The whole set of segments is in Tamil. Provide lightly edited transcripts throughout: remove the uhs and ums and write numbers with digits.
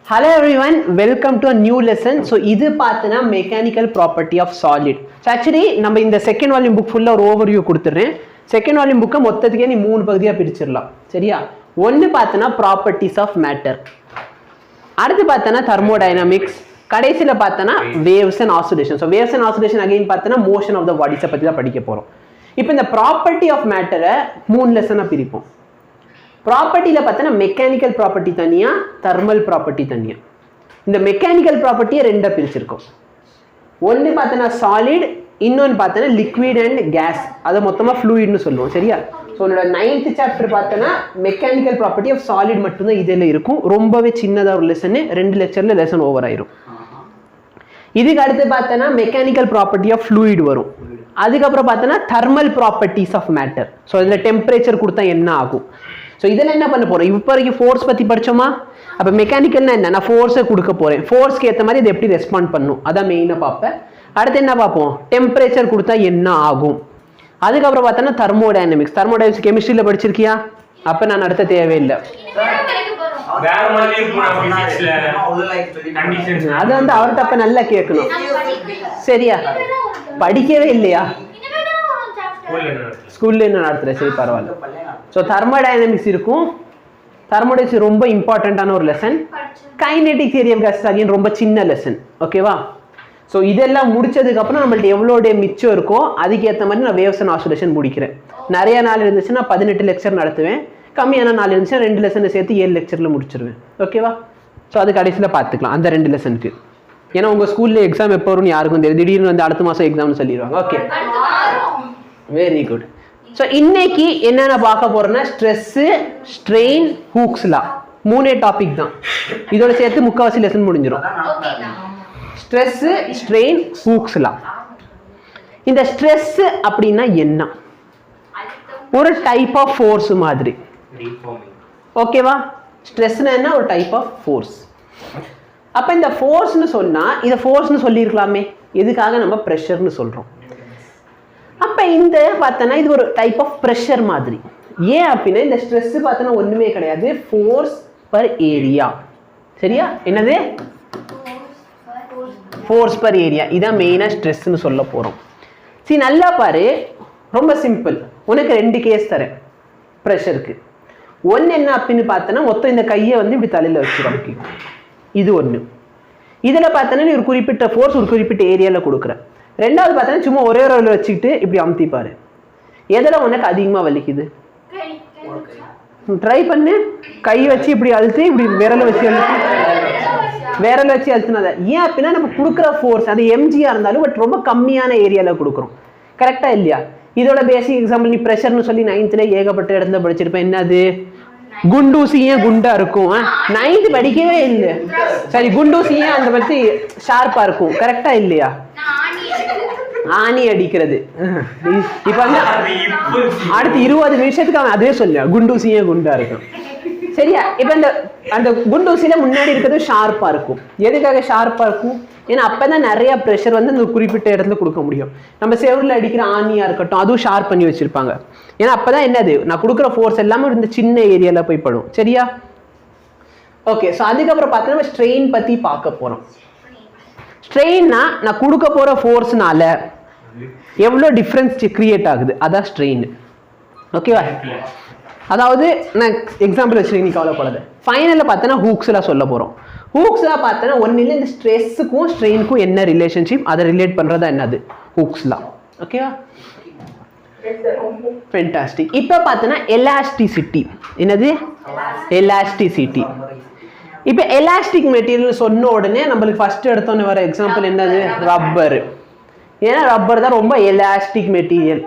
Hello everyone, welcome to a new lesson. So இது பார்த்தனா mechanical property of solid. So actually நம்ம இந்த second volume book full ஒரு overview கொடுத்துறேன். second volume book மொத்தத்துக்கே நீ மூணு பகுதியா பிரிச்சிரலாம். சரியா? ஒன்னு பார்த்தனா properties of matter. அடுத்து பார்த்தனா thermodynamics. கடைசில பார்த்தனா waves and oscillation. So waves and oscillation again பார்த்தனா motion of the bodies பத்தி தான் படிக்க போறோம். இப்போ இந்த property of matter மூணு லெசனா பிரிப்போம். ப்ராப்பர்ட்டியில் பார்த்தோன்னா மெக்கானிக்கல் ப்ராப்பர்ட்டி தனியாக தெர்மல் ப்ராப்பர்ட்டி தனியாக. இந்த மெக்கானிக்கல் ப்ராப்பர்ட்டியை ரெண்டாக பிரிச்சிருக்கோம். ஒன்று பார்த்தோன்னா சாலிட், இன்னொன்று பார்த்தோன்னா லிக்விட் அண்ட் கேஸ், அதை மொத்தமாக ஃப்ளூயிட்னு சொல்லுவோம். சரியா? ஸோ உன்னோட 9th சாப்டர் பார்த்தோன்னா மெக்கானிக்கல் ப்ராப்பர்ட்டி ஆஃப் சாலிட் மட்டும்தான் இதில் இருக்கும். ரொம்பவே சின்னதாக ஒரு லெசனு, 2 லெக்சரில் லெசன் ஓவர் ஆயிரும். இதுக்கு அடுத்து பார்த்தோன்னா மெக்கானிக்கல் ப்ராப்பர்ட்டி ஆஃப் ஃப்ளூயிட் வரும். அதுக்கப்புறம் பார்த்தோன்னா thermal properties of matter. So இதில் டெம்பரேச்சர் கொடுத்தா என்ன ஆகும். ஸோ இதெல்லாம் என்ன பண்ண போகிறோம்? இப்போ வரைக்கும் ஃபோர்ஸ் பற்றி படித்தோமா? அப்போ மெக்கானிக்கல்னா என்ன? நான் ஃபோர்ஸை கொடுக்க போகிறேன், ஃபோர்ஸ்க்கு ஏற்ற மாதிரி இது எப்படி ரெஸ்பாண்ட் பண்ணும் அதான் மெயினாக பார்ப்பேன். அடுத்து என்ன பார்ப்போம்? டெம்பரேச்சர் கொடுத்தா என்ன ஆகும். அதுக்கப்புறம் பார்த்தோன்னா தெர்மோடைனமிக்ஸ். தெர்மோடைனமிக்ஸ் கெமிஸ்ட்ரியில் படிச்சிருக்கியா? அப்போ நான் நடத்த தேவையில்லை. அது வந்து அவர்கிட்ட அப்போ நல்லா கேட்கணும். சரியா? படிக்கவே இல்லையா? ஸ்கூல்ல என்ன நடத்துகிறேன். சரி, பரவாயில்ல. ஸோ தெர்மோடைனமிக்ஸ் இருக்கும். தெர்மோடைனமிக்ஸ் ரொம்ப இம்பார்ட்டண்ட்டான ஒரு lesson. Kinetic theory of gases again ரொம்ப சின்ன லெசன். ஓகேவா? ஸோ இதெல்லாம் முடிச்சதுக்கப்புறம் நம்மள்ட்ட எவ்வளோ டே மிச்சம் இருக்கோ அதுக்கேற்ற மாதிரி நான் வேவ்ஸ் அண்ட் ஆசிலேஷன் முடிக்கிறேன். நிறைய நாள் இருந்துச்சுன்னா 18 லெக்சர் நடத்துவேன். கம்மியான நாள் இருந்துச்சுன்னா 2 லெசனை சேர்த்து 7 லெக்சரில் முடிச்சிருவேன். ஓகேவா? ஸோ அது கடைசியில் பார்த்துக்கலாம் அந்த 2 லெசனுக்கு. ஏன்னா உங்கள் ஸ்கூலில் எக்ஸாம் எப்போ வரும்னு யாருக்கும் தெரியும். திடீர்னு வந்து அடுத்த மாதம் எக்ஸாம்னு சொல்லிடுவாங்க. Okay, very good. ஸோ இன்னைக்கு என்னென்ன பார்க்க போறோம்னா ஸ்ட்ரெஸ்ஸு, ஸ்ட்ரெயின், ஹூக்ஸ் லா, 3 டாபிக் தான். இதோட சேர்த்து முக்காவாசி லெசன் முடிஞ்சிடும். ஸ்ட்ரெஸ்ஸு, ஸ்ட்ரெயின், ஹூக்ஸ் லா. இந்த ஸ்ட்ரெஸ் அப்படின்னா என்ன? ஒரு டைப் ஆஃப் ஃபோர்ஸ் மாதிரி. ஓகேவா? ஸ்ட்ரெஸ்னா என்ன? ஒரு டைப் ஆஃப் ஃபோர்ஸ். அப்போ இந்த ஃபோர்ஸ்னு சொன்னால் இதை ஃபோர்ஸ்னு சொல்லியிருக்கலாமே, எதுக்காக நம்ம ப்ரெஷர்னு சொல்கிறோம்? அப்போ இந்த பார்த்தோன்னா இது ஒரு டைப் ஆஃப் ப்ரெஷர் மாதிரி. ஏன் அப்படின்னா இந்த ஸ்ட்ரெஸ் பார்த்தோன்னா ஒன்றுமே கிடையாது, ஃபோர்ஸ் பர் ஏரியா. சரியா? என்னது? Force per area. இதான் மெயினாக ஸ்ட்ரெஸ்ன்னு சொல்ல போகிறோம். சரி, நல்லா பாரு, ரொம்ப சிம்பிள். உனக்கு 2 கேஸ் தரேன் ப்ரெஷருக்கு. ஒன்று என்ன அப்படின்னு பார்த்தோன்னா மொத்தம் இந்த கையை வந்து இப்படி தலையில் வச்சுருக்கோம். இது ஒன்று. இதில் பார்த்தோன்னா நீ ஒரு குறிப்பிட்ட ஃபோர்ஸ் ஒரு குறிப்பிட்ட ஏரியாவில் கொடுக்குற. ரெண்டாவது பார்த்தோன்னா சும்மா ஒரே ஒரு வச்சுக்கிட்டு இப்படி அமுத்திப்பாரு. எதில் உனக்கு அதிகமாக வலிக்குது? ட்ரை பண்ணு. கை வச்சு இப்படி அழுத்து, இப்படி விரலை வச்சு அழுத்துனதை. ஏன் அப்படின்னா நம்ம கொடுக்குற ஃபோர்ஸ் அது எம்ஜியாக இருந்தாலும் பட் ரொம்ப கம்மியான ஏரியாவில் கொடுக்குறோம். கரெக்டாக இல்லையா? இதோட பேசிக் எக்ஸாம்பிள் நீ ப்ரெஷர்னு சொல்லி 9th ஏகப்பட்ட இடத்துல படிச்சிருப்பேன். என்னது? குண்டூசி ஏன் குண்டா இருக்கும்? 9th படிக்கவே இல்லை. சரி, குண்டூசி ஏன் அந்த மாதிரி ஷார்ப்பா இருக்கும்? கரெக்டா இல்லையா? ஆணி அடிக்கிறது. இப்ப வந்து அடுத்து 20 நிமிஷத்துக்கு அவன் அதே சொல்ல குண்டூசி ஏன் குண்டா இருக்கும். சரியா? இப்ப அந்த குண்டூசியில முன்னாடி இருக்கிறது ஷார்ப்பா இருக்கும். எதுக்காக ஷார்ப்பா இருக்கும்? ஏன்னா அப்பதான் நிறைய ப்ரெஷர் வந்து அந்த குறிப்பிட்ட இடத்துல கொடுக்க முடியும். நம்ம செவரில் அடிக்கிற ஆணியா இருக்கட்டும், அதுவும் ஷார்ப் பண்ணி வச்சிருப்பாங்க. ஏன்னா அப்பதான் என்னது, நான் கொடுக்குற ஃபோர்ஸ் எல்லாமே இந்த சின்ன ஏரியால போய் படும். சரியா? ஓகே. ஸோ அதுக்கப்புறம் பார்த்தா நம்ம ஸ்ட்ரெயின் பத்தி பார்க்க போறோம். ஸ்ட்ரெயின்னா நான் கொடுக்க போற ஃபோர்ஸ்னால எவ்வளோ டிஃப்ரென்ஸ் கிரியேட் ஆகுது, அதான் ஸ்ட்ரெயின். ஓகேவா? அதாவது நான் எக்ஸாம்பிள் வச்சுருக்கேன், நீ கவலைப்படாது. ஃபைனலில் பார்த்தோன்னா ஹூக்ஸ்லாம் சொல்ல போகிறோம். ஹூக்ஸ்லாம் பார்த்தோன்னா ஒன்றில் இந்த ஸ்ட்ரெஸ்ஸுக்கும் ஸ்ட்ரெயினுக்கும் என்ன ரிலேஷன்ஷிப் அதை ரிலேட் பண்ணுறதா என்னது ஹூக்ஸ்லாம். ஓகேவா? ஃபென்டாஸ்டிக். இப்போ பார்த்தோன்னா எலாஸ்டிசிட்டி. என்னது? எலாஸ்டிசிட்டி. இப்போ எலாஸ்டிக் மெட்டீரியல் சொன்ன உடனே நம்மளுக்கு ஃபர்ஸ்ட் எடுத்தோன்னே வர எக்ஸாம்பிள் என்னது? ரப்பர். ஏன்னா ரப்பர் தான் ரொம்ப எலாஸ்டிக் மெட்டீரியல்.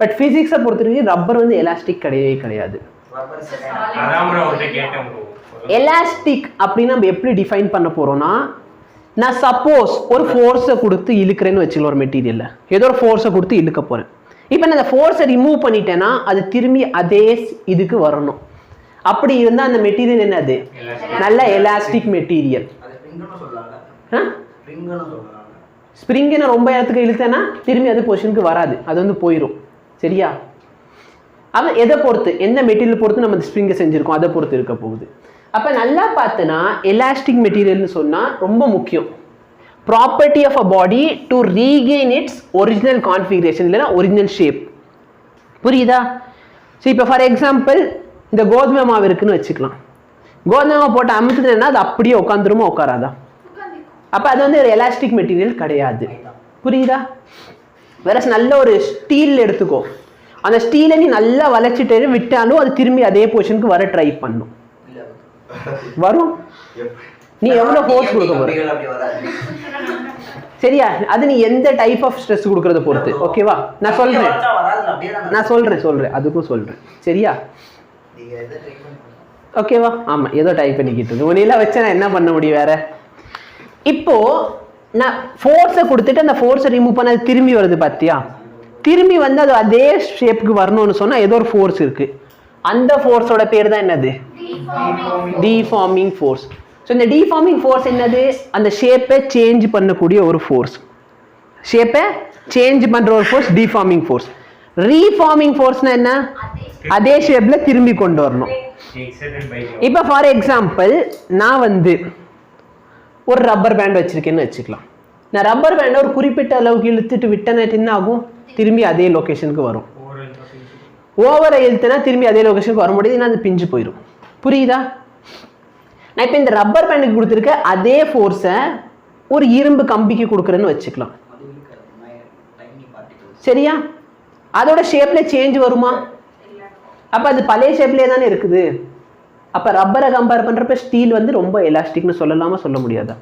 பட் ஃபிசிக்ஸை பொறுத்தவரைக்கும் ரப்பர் வந்து எலாஸ்டிக் கிடையவே கிடையாது. எலாஸ்டிக் அப்படின்னு நம்ம எப்படி டிஃபைன் பண்ண போறோம்னா, நான் சப்போஸ் ஒரு ஃபோர்ஸை கொடுத்து இழுக்கிறேன்னு வச்சுக்கலாம். ஒரு மெட்டீரியல்ல ஏதோ ஒரு ஃபோர்ஸை கொடுத்து இழுக்க போறேன். இப்போ நான் அந்த ஃபோர்ஸை ரிமூவ் பண்ணிட்டேன்னா அது திரும்பி அதே இதுக்கு வரணும். அப்படி இருந்தால் அந்த மெட்டீரியல் என்னது? நல்ல எலாஸ்டிக் மெட்டீரியல். ஸ்ப்ரிங்கை ரொம்ப இடத்துக்கு இழுத்தேன்னா திரும்பி அது பொசிஷனுக்கு வராது, அது வந்து போயிடும். சரியா? அது எதை பொறுத்து, எந்த மெட்டீரியல் பொறுத்து நம்ம அந்த ஸ்ப்ரிங்கை செஞ்சுருக்கோம் அதை பொறுத்து இருக்க போகுது. அப்ப நல்லா பார்த்தனா எலாஸ்டிக் மெட்டீரியல்னு சொன்னா ரொம்ப முக்கியம். Property of a body to regain its original configuration இல்லைன்னா ஒரிஜினல் ஷேப். புரியுதா? ஸோ இப்போ ஃபார் எக்ஸாம்பிள் இந்த கோதுமை மாவு இருக்குன்னு வச்சுக்கலாம். கோதுமை மாவு போட்டு அமுத்துனா அது அப்படியே உட்காந்துருமா உட்காராதா? அப்போ அது வந்து ஒரு எலாஸ்டிக் மெட்டீரியல் கிடையாது. புரியுதா? வேற நல்ல ஒரு ஸ்டீல் எடுத்துக்கோ, அந்த ஸ்டீலை நீ நல்லா வளைச்சிட்டு விட்டாலும் அது திரும்பி அதே பொசிஷனுக்கு வர ட்ரை பண்ணும். வரும். நீ எவ்வளவு ஃபோர்ஸ் கொடுக்க போற? சரியா? அது நீ எந்த டைப் ஆஃப் ஸ்ட்ரெஸ் கொடுக்கறத பொறுத்து. ஓகேவா? நான் சொல்றேன் அதுக்கும் சொல்றேன். சரியா? ஓகேவா? ஆமா, ஏதோ டைப் பண்ணிக்கிட்டு உன்னையில வச்சு நான் என்ன பண்ண முடியும் வேற? இப்போ நான் ஃபோர்ஸை கொடுத்துட்டு அந்த ஃபோர்ஸை ரிமூவ் பண்ண அது திரும்பி வருது பாத்தியா? திரும்பி வந்து அது அதே ஷேப்புக்கு வரணும்னு சொன்னா ஏதோ ஒரு ஃபோர்ஸ் இருக்கு. அந்த ஃபோர்ஸோட பேர் தான் என்னது? Deforming force. ஸோ இந்த டிஃபார்மிங் ஃபோர்ஸ் என்னது? அந்த ஷேப்பை சேஞ்ச் பண்ணக்கூடிய ஒரு ஃபோர்ஸ். ஷேப்பை சேஞ்ச் பண்ற ஒரு ஃபோர்ஸ் டிஃபார்மிங் ஃபோர்ஸ். ரீஃபார்மிங் ஃபோர்ஸ்னா என்ன? அதே ஷேப்ல திரும்பி கொண்டு வரணும். இப்போ ஃபார் எக்ஸாம்பிள் நான் வந்து ஒரு ரப்பர் பேண்ட் வச்சிருக்கேன்னு வச்சுக்கலாம். நான் ரப்பர் பேண்டை ஒரு குறிப்பிட்ட அளவுக்கு இழுத்துட்டு விட்டேன்னா என்ன ஆகும்? திரும்பி அதே லொகேஷனுக்கு வரும். ஓவரை இழுத்துனா திரும்பி அதே லொகேஷனுக்கு வர முடியாது, அது பிஞ்சு போயிடும். புரியுதா? நான் இப்போ இந்த ரப்பர் பேண்டுக்கு கொடுத்துருக்க அதே ஃபோர்ஸை ஒரு இரும்பு கம்பிக்கு கொடுக்குறேன்னு வச்சுக்கலாம். சரியா? அதோட ஷேப்ல சேஞ்ச் வருமா? அப்ப அது பழைய ஷேப்லேயே தானே இருக்குது. அப்ப ரப்பரை கம்பேர் பண்றப்ப ஸ்டீல் வந்து ரொம்ப எலாஸ்டிக்னு சொல்லலாமா சொல்ல முடியாதா?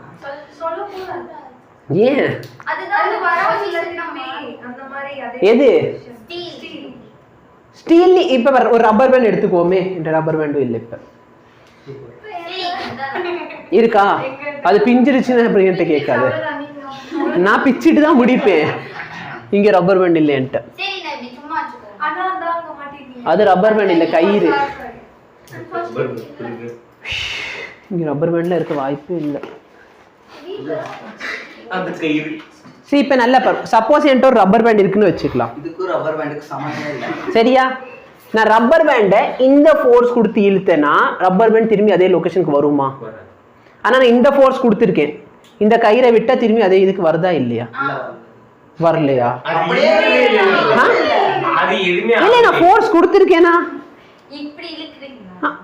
ஏன்? எது ஸ்டீல்? இப்ப ஒரு ரப்பர் பேண்ட் எடுத்துக்கோமே, இந்த ரப்பர் பேண்டும் இல்லை இப்ப இருக்கா? அது பிஞ்சிருச்சுன்னு அப்புறம் என்கிட்ட கேட்காது, நான் பிச்சுட்டு தான் முடிப்பேன். இங்க ரப்பர் பேண்ட் இல்லைன்ட்டு. அது ரப்பர் பேண்ட் இல்லை, கயிறு. இங்க ரப்பர் பேண்ட்ல இருக்க வாய்ப்பு இல்லை. இப்ப நல்ல சப்போஸ் என்கிட்ட ஒரு ரப்பர் பேண்ட் இருக்குன்னு வச்சுக்கலாம். சரியா? நான் ரப்பர் பேண்டை இந்த ஃபோர்ஸ் கொடுத்து இழுத்தேன்னா ரப்பர் பேண்ட் திரும்பி அதே லொகேஷனுக்கு வருமா? ஆனா நான் இந்த ஃபோர்ஸ் கொடுத்துருக்கேன், இந்த கயிறை விட்டா திரும்பி அதே இதுக்கு வருதா இல்லையா? வரலையா? இல்ல, நான் ஃபோர்ஸ் கொடுத்துருக்கேனா?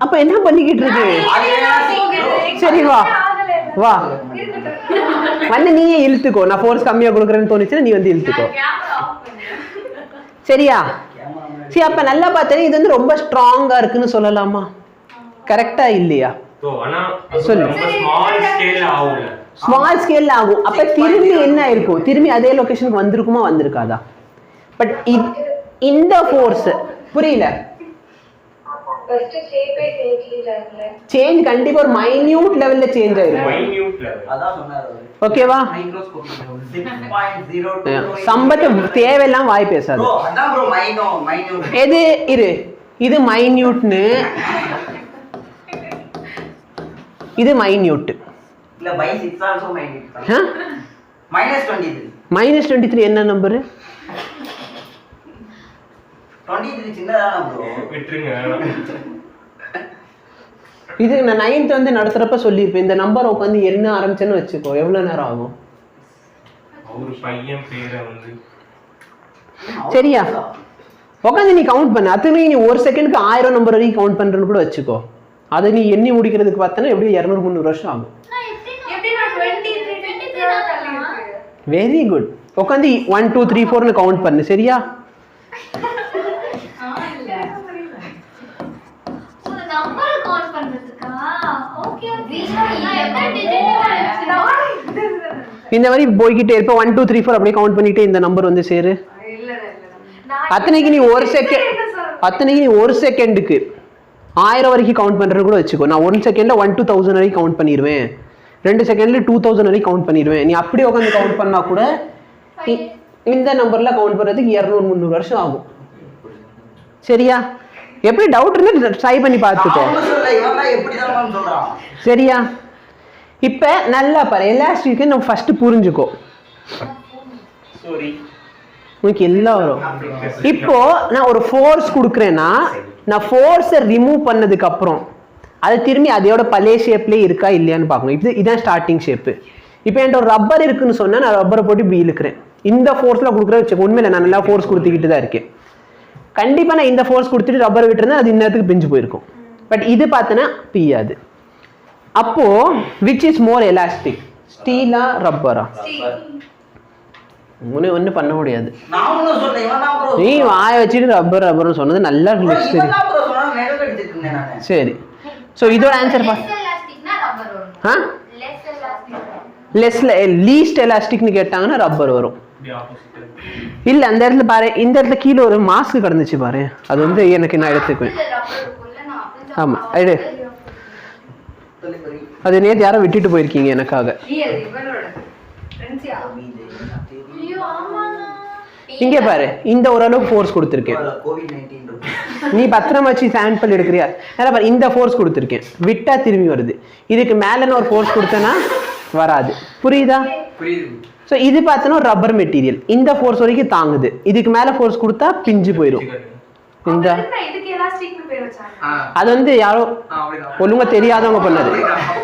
அப்ப என்ன பண்ணிக்கிட்டு இருக்கு? சரி வா வா வந்து நீயே இழுத்துக்கோ. நான் ஃபோர்ஸ் கம்மியா கொடுக்குறேன்னு தோணுச்சுன்னா நீ வந்து இழுத்துக்கோ. சரியா? சரி, அப்ப நல்லா பார்த்தேன் இது வந்து ரொம்ப ஸ்ட்ராங்கா இருக்குன்னு சொல்லலாமா? கரெக்டா இல்லையா? சொல்லு. ஸ்மால் ஸ்கேல்ல ஆகும். அப்ப திரும்பி என்ன இருக்கும்? திரும்பி அதே லொகேஷனுக்கு வந்திருக்குமா வந்திருக்காதா? பட் இந்த ஃபோர்ஸ் புரியல. சேஞ்ச் கண்டிப்பா ஒரு மைன்யூட் லெவல்ல சேஞ்ச் ஆயிருக்கும். ஓகேவா? சம்பத்து தேவையெல்லாம் வாய் பேசாது. எது இரு, இது மைன்யூட்னு, இது மைன்யூட். இல்ல பை 6 ஆல்சோ மைன்யூட். -23 என்ன நம்பர்? 23 சின்னதான ப்ரோ, விட்டுருங்க. இது நான் 9th வந்து நடத்துறப்ப சொல்லிருப்பேன். இந்த நம்பர் உட்காந்து என்ன ஆரம்பிச்சேன்னு வச்சுக்கோ, எவ்வளவு நேரம் ஆகும்? ஒரு பையன் பேரை வந்து சரியா உட்காந்து நீ கவுண்ட் பண்ண. அதுக்கு நீ ஒரு செகண்டுக்கு 1000 நம்பர் வரைக்கும் கவுண்ட் பண்றேன்னு கூட வச்சுக்கோ. அதை நீ எண்ணி முடிக்கிறதுக்கு பார்த்தனா எப்படியும் 200-300 வருஷம் ஆகும். Very good. உட்காந்து 1 2 3 4ன்னு கவுண்ட் பண்ணு. சரியா? இந்த மாதிரி போய்கிட்டே இருப்ப 1 2 3 4 அப்படியே கவுண்ட் பண்ணிட்டே இந்த நம்பர் வந்து சேரு. அத்தனைக்கு நீ ஒரு செகண்டுக்கு 1000 வரைக்கும் கவுண்ட் பண்றது கூட வச்சுக்கோ. நான் 1 செகண்ட்ல 1 to 1000 வரைக்கும் கவுண்ட் பண்ணிடுவேன், 2 செகண்ட்ல 2000 வரைக்கும் கவுண்ட் பண்ணிடுவேன். நீ அப்படி உட்காந்து கவுண்ட் பண்ணா கூட இந்த நம்பர்ல கவுண்ட் பண்றதுக்கு 200-300 வருஷம் ஆகும். சரியா? எப்படி டவுட் இருந்து ட்ரை பண்ணி பார்த்துக்கோ. சரியா? இப்ப நல்லா பாரு, எலாஸ்டிக் நம்ம ஃபர்ஸ்ட் புரிஞ்சுக்கோ. உனக்கு எல்லாம் வரும். இப்போ நான் ஒரு ஃபோர்ஸ் கொடுக்குறேன்னா நான் ஃபோர்ஸை ரிமூவ் பண்ணதுக்கு அப்புறம் அது திரும்பி அதோட பழைய ஷேப்லேயே இருக்கா இல்லையான்னு பார்க்கணும். இதான் ஸ்டார்டிங் ஷேப்பு. இப்போ என்கிட்ட ஒரு ரப்பர் இருக்குன்னு சொன்னால் நான் ரப்பரை போட்டு இப்படி இழுக்கிறேன். இந்த ஃபோர்ஸில் கொடுக்குற வச்சு உண்மையில நான் நல்லா ஃபோர்ஸ் கொடுத்துக்கிட்டு தான் இருக்கேன். கண்டிப்பாக நான் இந்த ஃபோர்ஸ் கொடுத்துட்டு ரப்பர் விட்டுருந்தேன் அது இன்னத்துக்கு பிஞ்சு போயிருக்கும். பட் இது பார்த்தோன்னா பியாது. அப்போ விச் இஸ் மோர் எலாஸ்டிக், ஸ்டீலா ரப்பரா? ஒன்றும் பண்ண முடியாது. நீ வாய வச்சுட்டு ரப்பர் ரப்பர்னு சொன்னது நல்லா சரி. ஸோ இதோட ஆன்சர் லீஸ்ட் எலாஸ்டிக்னு கேட்டாங்கன்னா ரப்பர் வரும். இல்ல அந்த இடத்துல பாரு, இந்த இடத்துல கீழே ஒரு மாஸ்க் கிடந்துச்சு பாரு, அது வந்து எனக்கு நான் எடுத்துக்குவேன். ஆமா அது அது நேற்று யாரோ விட்டுட்டு போயிருக்கீங்க எனக்காக. இங்க பாரு, இந்த ஓரளவுக்கு ஃபோர்ஸ் கொடுத்துருக்கேன். நீ பத்திரம் வச்சு சாம்பிள் எடுக்கிறியா? பாரு, இந்த ஃபோர்ஸ் கொடுத்துருக்கேன், விட்டா திரும்பி வருது. இதுக்கு மேல ஒரு ஃபோர்ஸ் கொடுத்தனா வராது. புரியுதா? ஸோ இது பார்த்தோன்னா ரப்பர் மெட்டீரியல், இந்த ஃபோர்ஸ் வரைக்கும் தாங்குது. இதுக்கு மேல ஃபோர்ஸ் கொடுத்தா பிஞ்சு போயிடும். இந்த அது வந்து யாரோ ஒழுங்கா தெரியாதவங்க பண்ணது.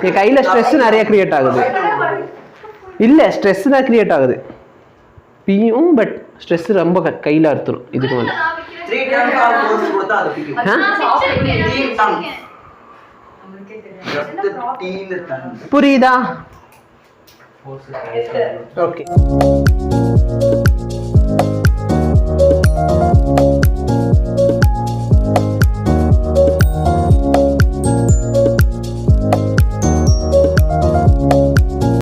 என் கையில ஸ்ட்ரெஸ் நிறைய கிரியேட் ஆகுது. இல்ல ஸ்ட்ரெஸ் தான் கிரியேட் ஆகுது பியும், பட் ஸ்ட்ரெஸ் ரொம்ப கையில அறுத்துரும். இதுக்கு மேல புரியுதா? ஓகே.